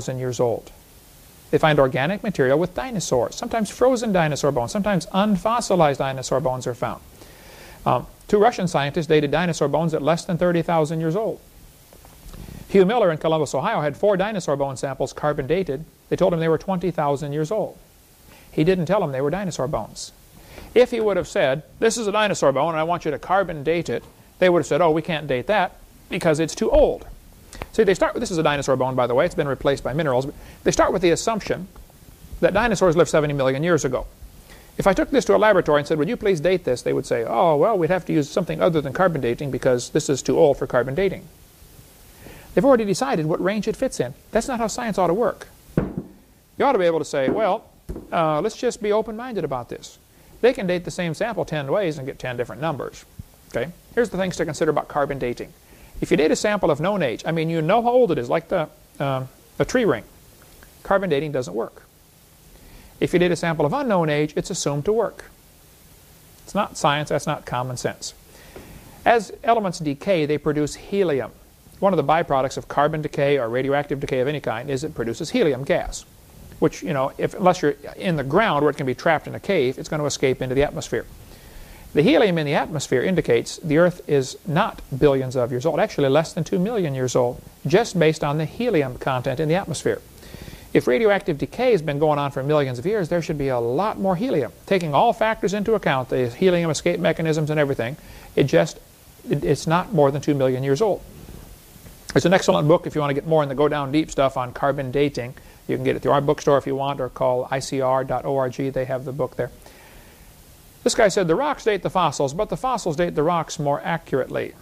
years old. They find organic material with dinosaurs, sometimes frozen dinosaur bones, sometimes unfossilized dinosaur bones are found. Two Russian scientists dated dinosaur bones at less than 30,000 years old. Hugh Miller in Columbus, Ohio, had 4 dinosaur bone samples carbon dated. They told him they were 20,000 years old. He didn't tell them they were dinosaur bones. If he would have said, this is a dinosaur bone and I want you to carbon date it, they would have said, oh, we can't date that because it's too old. See, they start with, this is a dinosaur bone, by the way, it's been replaced by minerals, but they start with the assumption that dinosaurs lived 70 million years ago. If I took this to a laboratory and said, would you please date this, they would say, oh, well, we'd have to use something other than carbon dating because this is too old for carbon dating. They've already decided what range it fits in. That's not how science ought to work. You ought to be able to say, well, let's just be open-minded about this. They can date the same sample 10 ways and get 10 different numbers. Okay? Here's the things to consider about carbon dating. If you date a sample of known age, I mean, you know how old it is, like a tree ring. Carbon dating doesn't work. If you date a sample of unknown age, it's assumed to work. It's not science, that's not common sense. As elements decay, they produce helium. One of the byproducts of carbon decay or radioactive decay of any kind is it produces helium gas, which, you know, unless you're in the ground where it can be trapped in a cave, it's going to escape into the atmosphere. The helium in the atmosphere indicates the Earth is not billions of years old, actually less than 2 million years old, just based on the helium content in the atmosphere. If radioactive decay has been going on for millions of years, there should be a lot more helium. Taking all factors into account, the helium escape mechanisms and everything, it's not more than 2 million years old. It's an excellent book if you want to get more in the go down deep stuff on carbon dating. You can get it through our bookstore if you want, or call icr.org. They have the book there. This guy said the rocks date the fossils, but the fossils date the rocks more accurately.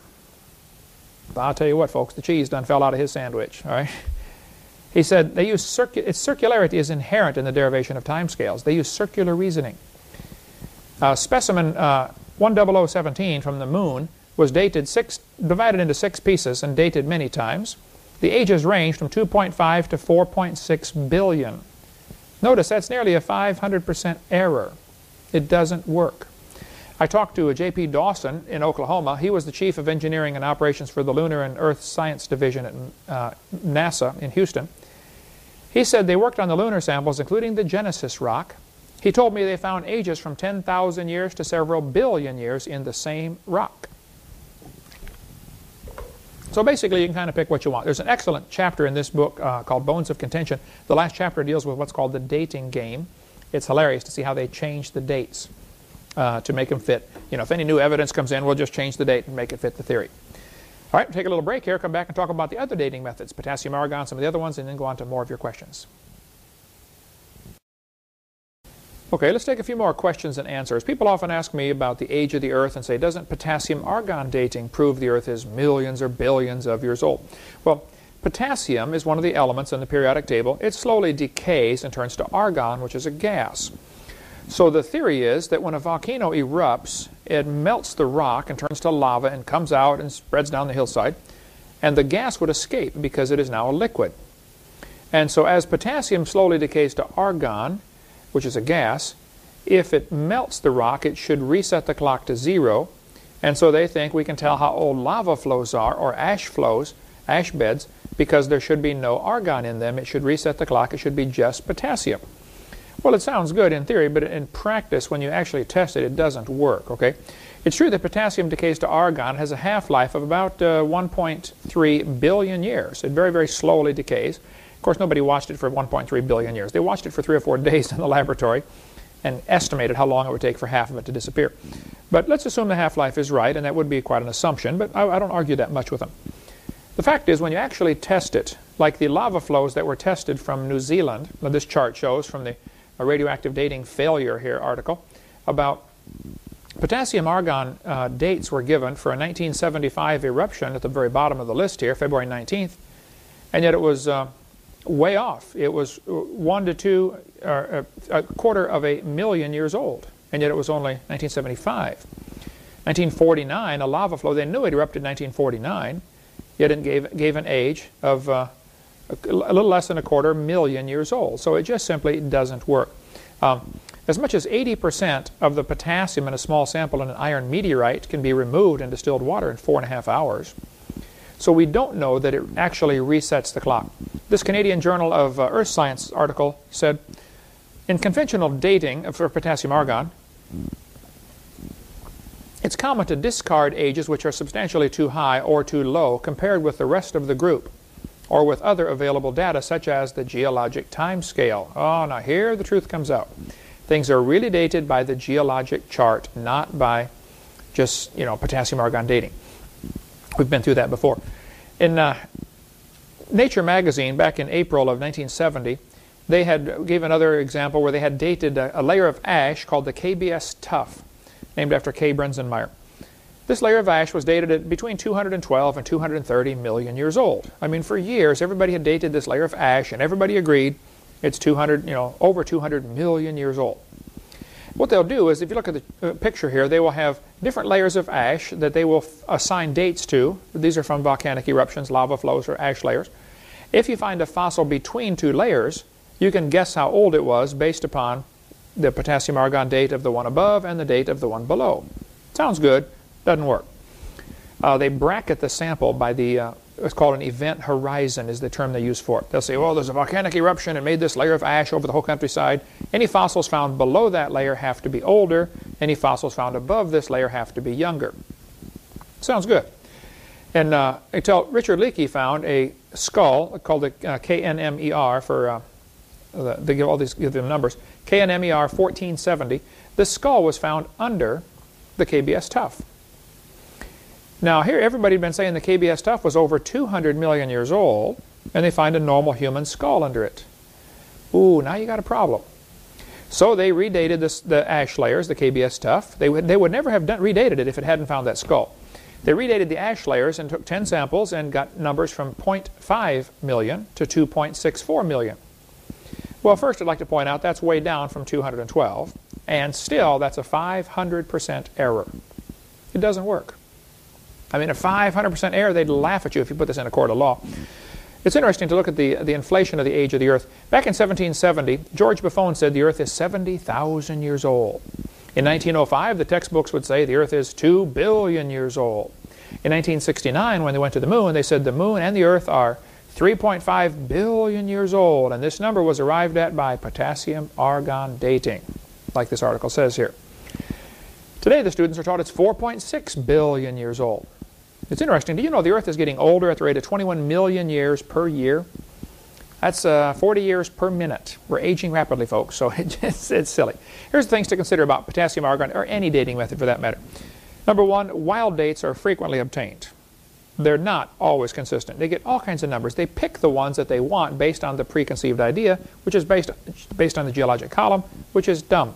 But I'll tell you what, folks, the cheese done fell out of his sandwich. All right? He said they use its circularity is inherent in the derivation of timescales. They use circular reasoning. Specimen 10017 from the moon was divided into 6 pieces and dated many times. The ages ranged from 2.5 to 4.6 billion. Notice that's nearly a 500% error. It doesn't work. I talked to a J.P. Dawson in Oklahoma. He was the chief of engineering and operations for the Lunar and Earth Science Division at NASA in Houston. He said they worked on the lunar samples, including the Genesis rock. He told me they found ages from 10,000 years to several billion years in the same rock. So basically, you can kind of pick what you want. There's an excellent chapter in this book called Bones of Contention. The last chapter deals with what's called the dating game. It's hilarious to see how they change the dates to make them fit. You know, if any new evidence comes in, we'll just change the date and make it fit the theory. All right, we'll take a little break here, come back and talk about the other dating methods, potassium, argon, some of the other ones, and then go on to more of your questions. Okay, let's take a few more questions and answers. People often ask me about the age of the Earth and say, doesn't potassium-argon dating prove the Earth is millions or billions of years old? Well, potassium is one of the elements in the periodic table. It slowly decays and turns to argon, which is a gas. So the theory is that when a volcano erupts, it melts the rock and turns to lava and comes out and spreads down the hillside, and the gas would escape because it is now a liquid. And so as potassium slowly decays to argon, which is a gas, if it melts the rock, it should reset the clock to 0. And so they think we can tell how old lava flows are, or ash flows, ash beds, because there should be no argon in them. It should reset the clock. It should be just potassium. Well, it sounds good in theory, but in practice, when you actually test it, it doesn't work, okay? It's true that potassium decays to argon. It has a half-life of about 1.3 billion years. It very, very slowly decays. Of course, nobody watched it for 1.3 billion years. They watched it for 3 or 4 days in the laboratory and estimated how long it would take for half of it to disappear. But let's assume the half-life is right, and that would be quite an assumption, but I don't argue that much with them. The fact is, when you actually test it, like the lava flows that were tested from New Zealand, this chart shows from the radioactive dating failure here article, about potassium-argon dates were given for a 1975 eruption at the very bottom of the list here, February 19th, and yet it was way off. It was 1 to 2, or a quarter of a million years old, and yet it was only 1975. 1949, a lava flow, they knew it erupted in 1949, yet it gave an age of a little less than a quarter million years old. So it just simply doesn't work. As much as 80% of the potassium in a small sample in an iron meteorite can be removed in distilled water in 4.5 hours. So we don't know that it actually resets the clock. This Canadian Journal of Earth Science article said, in conventional dating for potassium argon, it's common to discard ages which are substantially too high or too low compared with the rest of the group, or with other available data such as the geologic time scale. Oh, now here the truth comes out. Things are really dated by the geologic chart, not by just, potassium argon dating. We've been through that before. In Nature magazine, back in April of 1970, they gave another example where they had dated a layer of ash called the KBS tuff, named after K. Brenzenmeyer. This layer of ash was dated at between 212 and 230 million years old. I mean, for years, everybody had dated this layer of ash, and everybody agreed it's over 200 million years old. What they'll do is, if you look at the picture here, they will have different layers of ash that they will assign dates to. These are from volcanic eruptions, lava flows, or ash layers. If you find a fossil between two layers, you can guess how old it was based upon the potassium argon date of the one above and the date of the one below. Sounds good, doesn't work. They bracket the sample by it's called an event horizon is the term they use for it. They'll say, well, there's a volcanic eruption and made this layer of ash over the whole countryside. Any fossils found below that layer have to be older. Any fossils found above this layer have to be younger. Sounds good. And until Richard Leakey found a skull called the KNMER for, they give them numbers, KNMER 1470. This skull was found under the KBS tuff. Now here everybody had been saying the KBS tuff was over 200 million years old, and they find a normal human skull under it. Ooh, now you got a problem. So they redated the ash layers, the KBS tuff. They would never have redated it if it hadn't found that skull. They redated the ash layers and took 10 samples and got numbers from 0.5 million to 2.64 million. Well, first I'd like to point out that's way down from 212, and still that's a 500% error. It doesn't work. I mean, a 500% error, they'd laugh at you if you put this in a court of law. It's interesting to look at the inflation of the age of the Earth. Back in 1770, George Buffon said the Earth is 70,000 years old. In 1905, the textbooks would say the Earth is 2 billion years old. In 1969, when they went to the moon, they said the moon and the Earth are 3.5 billion years old, and this number was arrived at by potassium argon dating, like this article says here. Today, the students are taught it's 4.6 billion years old. It's interesting. Do you know the Earth is getting older at the rate of 21 million years per year? That's 40 years per minute. We're aging rapidly, folks, so it's silly. Here's the things to consider about potassium argon, or any dating method for that matter. Number one, wild dates are frequently obtained. They're not always consistent. They get all kinds of numbers. They pick the ones that they want based on the preconceived idea, which is based on the geologic column, which is dumb.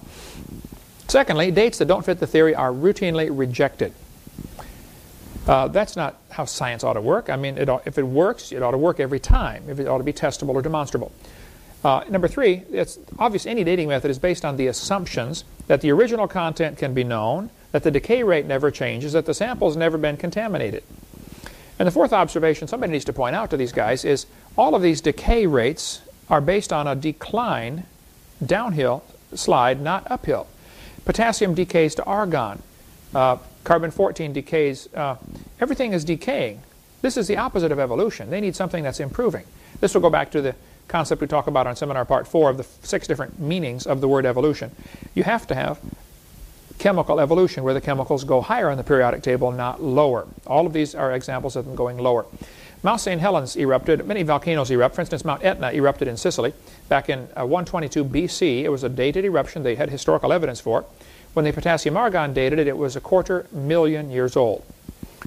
Secondly, dates that don't fit the theory are routinely rejected. That's not how science ought to work. I mean, if it works, it ought to work every time. If it ought to be testable or demonstrable. Number three, it's obvious any dating method is based on the assumptions that the original content can be known, that the decay rate never changes, that the sample's never been contaminated. And the fourth observation somebody needs to point out to these guys is all of these decay rates are based on a decline, downhill slide, not uphill. Potassium decays to argon. Carbon-14 decays. Everything is decaying. This is the opposite of evolution. They need something that's improving. This will go back to the concept we talk about on Seminar Part 4 of the 6 different meanings of the word evolution. You have to have chemical evolution where the chemicals go higher on the periodic table, not lower. All of these are examples of them going lower. Mount St. Helens erupted. Many volcanoes erupt. For instance, Mount Etna erupted in Sicily back in 122 BC. It was a dated eruption. They had historical evidence for it. When the potassium argon dated it, it was 250,000 years old.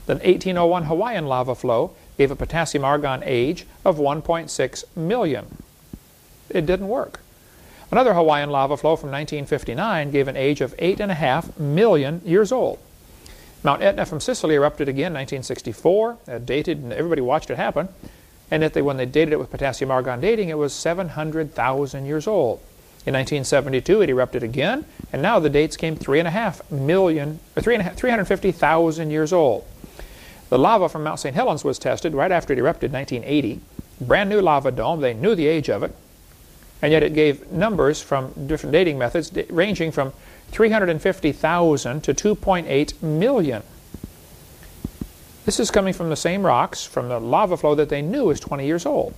The 1801 Hawaiian lava flow gave a potassium argon age of 1.6 million. It didn't work. Another Hawaiian lava flow from 1959 gave an age of 8.5 million years old. Mount Etna from Sicily erupted again in 1964, dated, and everybody watched it happen. And when they dated it with potassium argon dating, it was 700,000 years old. In 1972, it erupted again, and now the dates came 350,000 years old. The lava from Mount St. Helens was tested right after it erupted in 1980. Brand new lava dome. They knew the age of it, and yet it gave numbers from different dating methods ranging from 350,000 to 2.8 million. This is coming from the same rocks, from the lava flow that they knew is 20 years old.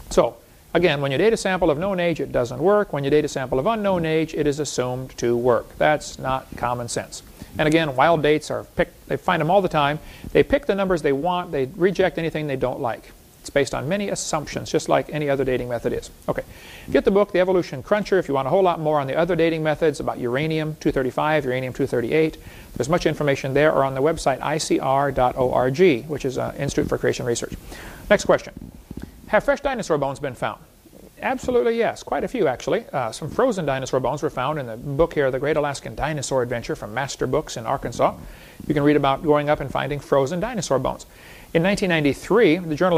So, again, when you date a sample of known age, it doesn't work. When you date a sample of unknown age, it is assumed to work. That's not common sense. And again, wild dates are picked. They find them all the time. They pick the numbers they want. They reject anything they don't like. It's based on many assumptions, just like any other dating method is. Okay, get the book, The Evolution Cruncher, if you want a whole lot more on the other dating methods about uranium-235, uranium-238. There's much information there, or on the website icr.org, which is Institute for Creation Research. Next question. Have fresh dinosaur bones been found? Absolutely yes, quite a few actually. Some frozen dinosaur bones were found in the book here, The Great Alaskan Dinosaur Adventure from Master Books in Arkansas. You can read about growing up and finding frozen dinosaur bones. In 1993, the Journal of